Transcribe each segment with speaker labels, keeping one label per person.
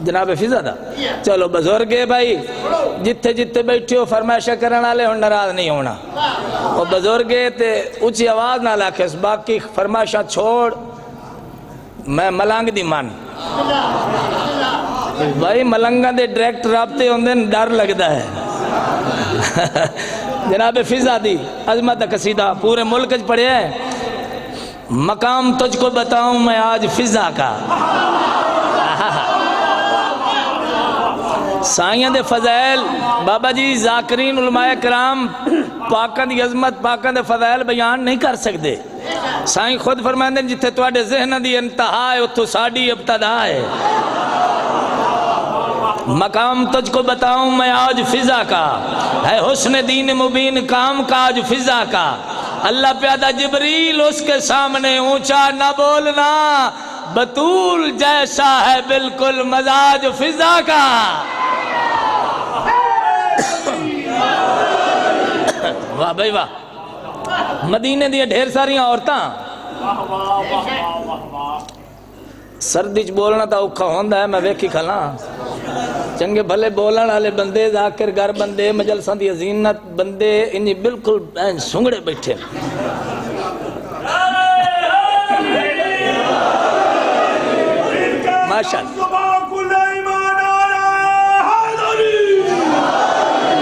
Speaker 1: जनाब फिजा दा चलो बुजुर्ग है भाई जिथे जिथे बैठे हो फरमाइशा करने वाले हुण नाराज नहीं होना और बुजुर्ग है ते ऊंची आवाज ना आखे बाकी फरमाइशा छोड़ मैं मलंग दी मन भाई मलंगा दे डायरेक्ट राबते होंदे डर लगता है जनाब फिजा दी अजमत कसीदा पूरे मुल्क च पढ़िया है मकाम तुझको बताऊं मैं आज फिजा का साइयां दे फज़ैल बाबा जी ज़ाकिरीन उलमाए कराम पाकां दी अज़मत पाकां दे फज़ैल बयान नहीं कर सकते साईं खुद फरमाते हैं जिथे तुहाडे ज़हन दी इंतहा है उत्थों साडी इब्तदा है मकाम तुझको बताऊं मैं आज फिजा का है हुस्न दीन मुबीन काम काज फिजा का अल्लाह प्यादा जिब्रील उसके सामने ऊंचा न बोलना बतूल जैसा है बिल्कुल मजाज फिजा का वाह भाई वाह मदीने दी ढेर सारिया औरतां सर्दी च बोलना तो औखा होंदा है मैं वेखी खला चंगे भले बोलन वाले बंदे जाकिर घर बंदे मजलसा दी अजीनत बंदे इन्नी बिल्कुल सुंगड़े बैठे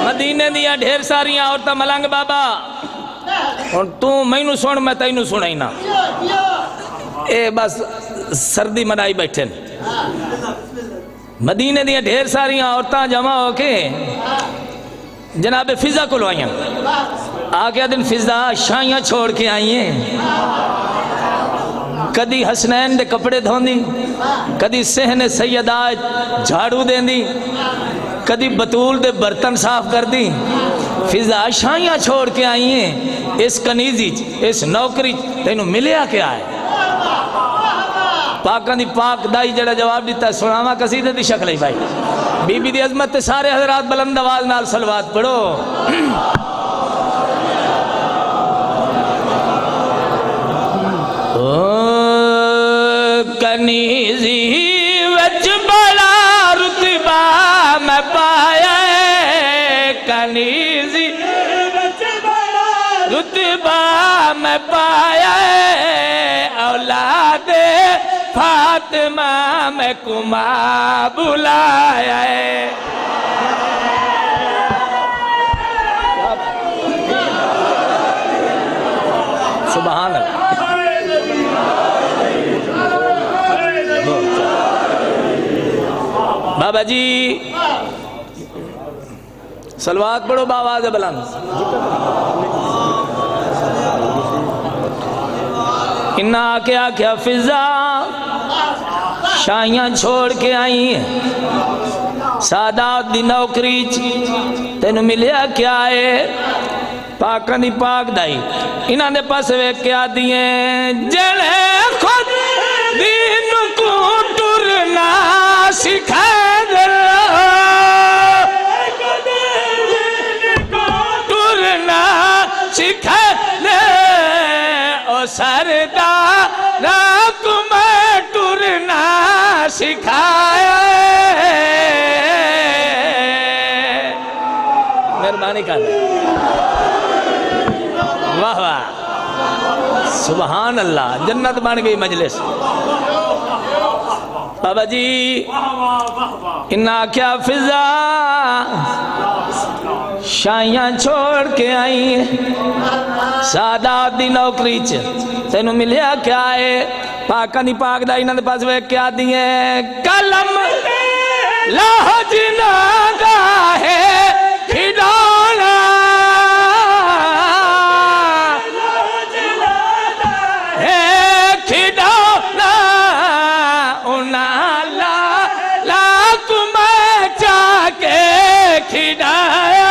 Speaker 1: मदीने दिया ढेर सारिया औरतां मलंग बाबा हुण तू मैनू सुन मैं तैनू सुनाई ना ए बस सर्दी मनाई बैठे मदीने दिया ढेर सारिया औरतां जमा होके जनाब फिजा को आईया आके दिन फिजा शाइयां छोड़ के आई हैं कदी हसनैन दे कपड़े धोंदी कदी सहने सैयदा झाड़ू देंदी कदी बतूल दे बर्तन साफ कर दी फिजा शाइयां छोड़ के आई हैं इस कनीजी इस नौकरी तेनू मिलया क्या है पाकां दी पाक दाई जड़ा जवाब दिता सुनावा कसीदे दी शक्ल है भाई बीबी दी अजमत ते सारे हजरात बुलंद आवाज नाल सलवात पढ़ो ओ कनीजी विच बड़ा रुतबा मैं पाया कनीजी विच बड़ा रुतबा मैं पाया औलाद फातिमा में कुमा बुलाया सुभान अल्लाह बाबा जी सलवात पढ़ो बावाज़ बुलंद इन्ना आके आख्या फिजा शाइयां छोड़ के आई हैं सादात दी नौकरी तेन मिलया क्या है पाकां दी पाक दाई इन्हां दे पास वेख के आदिए जड़े खुद दीन को टुरना सिखा दे टुरना सिखा दे ओ सरदार को मैं टुरना सिखाया मेहरबानी कर वाह वाह सुभान अल्लाह जन्नत बन गई मजलिस बाबा जी इन्ना क्या फिजा शाइयां छोड़ के आई सादात दी नौकरी च तेनू मिलया क्या है पाकां दी पाक दा इन्हां दे पास वे क्या दिए कलम लाहौज नागा है खिडौना है खिडौना उना ला लाक मैं जाके खिडाया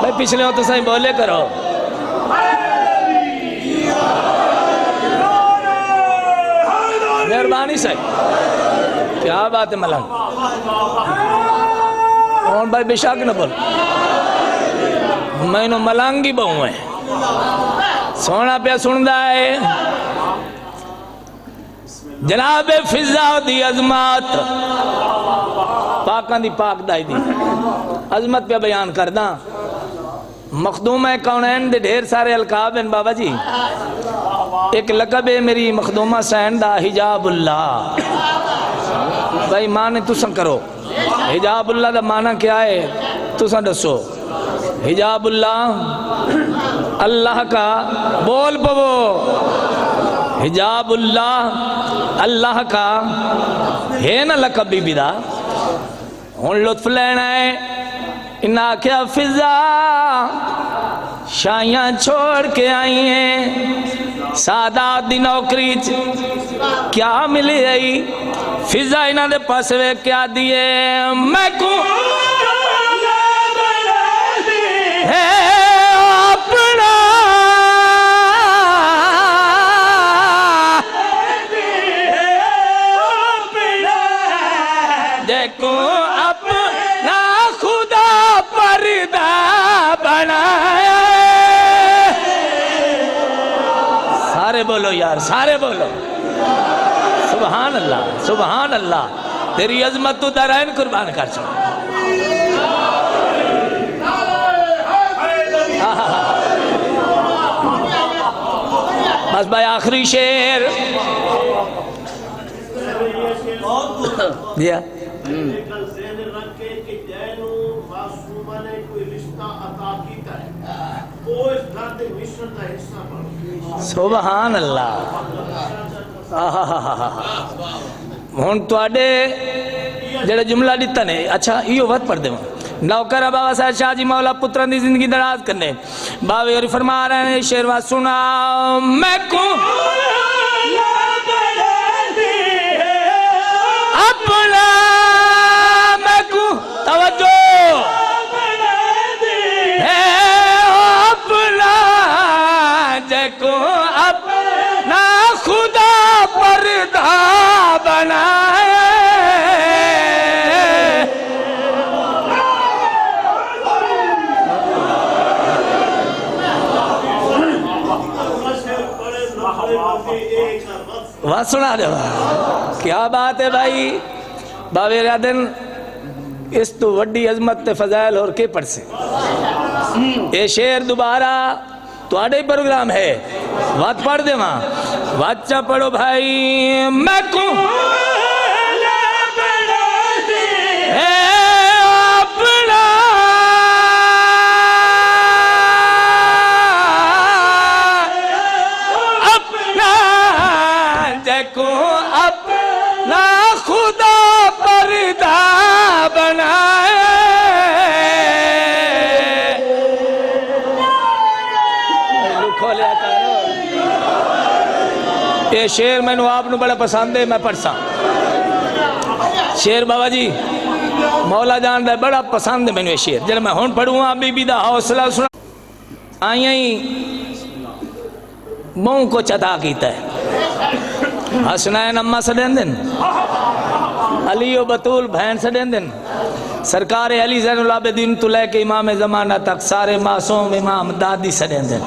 Speaker 1: भाई पिछले हो तो सही बोले करो मेहरबानी से क्या बात है मलंग और भाई बेशक न बोल मैनू मलंग ही बहु है सोना पे सुनदा है जनाब फिजा दी अजमत पाकां दी पाकदाई दी अजमत पे बयान करदा। मखदूम है कौनैन दे ढेर सारे अलकाब हैं बाबा जी। एक लकब है मेरी मखदूमा सैन दा हिजाबुल्लाह। भाई माने तुसा करो हिजाबुल्लाह दा माना क्या है तुसा दसो। हिजाबुल्लाह अल्लाह का बोल पवो। हिजाबुल्लाह अल्लाह का है ना लकब बीबी दा। हुण लुत्फ लेना है। इन्हें आख्या फिजा शाइयां छोड़ के आई हैं सादात दी नौकरी क्या मिली आई। फिजा इन्हों दे पास वे क्या दिए मैं को है अपना देखो अपना खुदा पर्दा बनाया। सारे बोलो यार सारे बोलो सुभान अल्लाह सुभान अल्लाह। तेरी अजमत तू दरैन कुर्बान कर छो। बस भाई आखिरी शेर दिया। सुभान अल्लाह। हुण तुहाडे जेड़े जुमला दिता ने अच्छा इहो वत पढ़ देवां। नौकर बाबा साहब शाह जी मौला पुत्रां दी जिंदगी दराज करने बाबे और फरमा रहे हैं शेरवा सुना मैं को अपना मैं को तवज्जो है अपना जको अपना खुदा पर्दा बनाए। वाह सुना दे क्या बात है भाई। बाबे रादन इस तो वड्डी अजमत ते फजाइल और के पढ़ से ये शेर दोबारा तुहाडे प्रोग्राम है वात पढ़ दे वहां वाचा पढ़ो भाई। मैं को अपना देखो अपना खुदा पर्दा बनाए। ये शेर मैनू आपनू बड़ा पसंद है मैं पढ़सा शेर बाबा जी मौला जान दा बड़ा पसंद है मैनू ये शेर जब मैं हुण पढ़ूंगा बीबी दा हौसला सुना आई आई बहु को चता कीता है। हसनैन अम्मा सडेन दिन अली बतूल बहन सडेन दिन सरकार अली ज़ैनुल आबिदीन तो लेके इमाम ज़माना तक सारे मासूम इमाम दादी सडेन दिन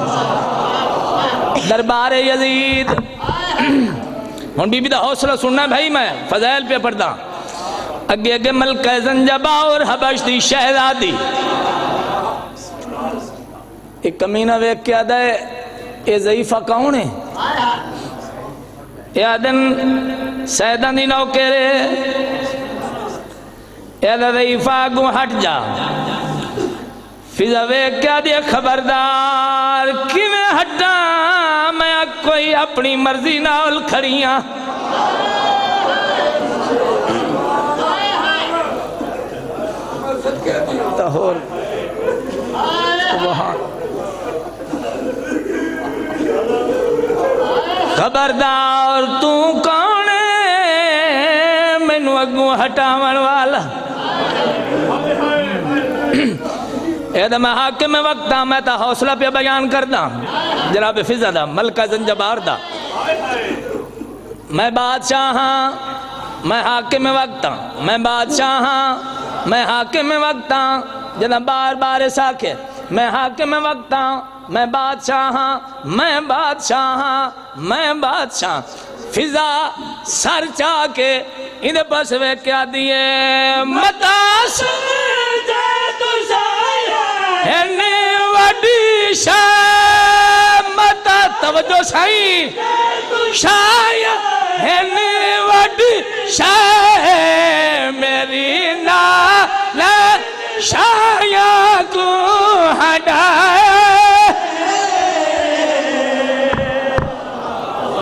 Speaker 1: दरबार यजीद। हुण बीबी दा हौसला सुनना भाई मैं फज़ैल पे पढ़दा अगे अगे मलका ज़ंजबा और हबश दी शहजादी एक कमीना वेख के आदा है ये ज़ईफ़ा कौन है यादन सैदा दी नौकरे यादा ज़ईफ़ा गु हट जा फिजा वेख के आदि खबरदार किवें हटा मैं कोई अपनी मर्जी नाल खड़ियां। होर खबरदार तू कौन है मैनू अगू हटावन वाला। मैं हाकिम वक्त हाँ मैं तो हौसला पे बयान करदा जनाब फिजा दा मलका ज़ंजबार दा मैं बादशाह हाँ मैं हाकिम वक्त हाँ मैं बादशाह हाँ मैं हाकिम वक्त हाँ जना बार बार साखे मैं हाकिम वक्त हाँ, मैं बादशाह हाँ, मैं बादशाह हाँ, मैं बादशाह। फिजा सर चाह के इधर बस वे क्या दिए मतास वडी शाह मता तवज्जो साईं शाह है वडी शाह मेरी ना शाह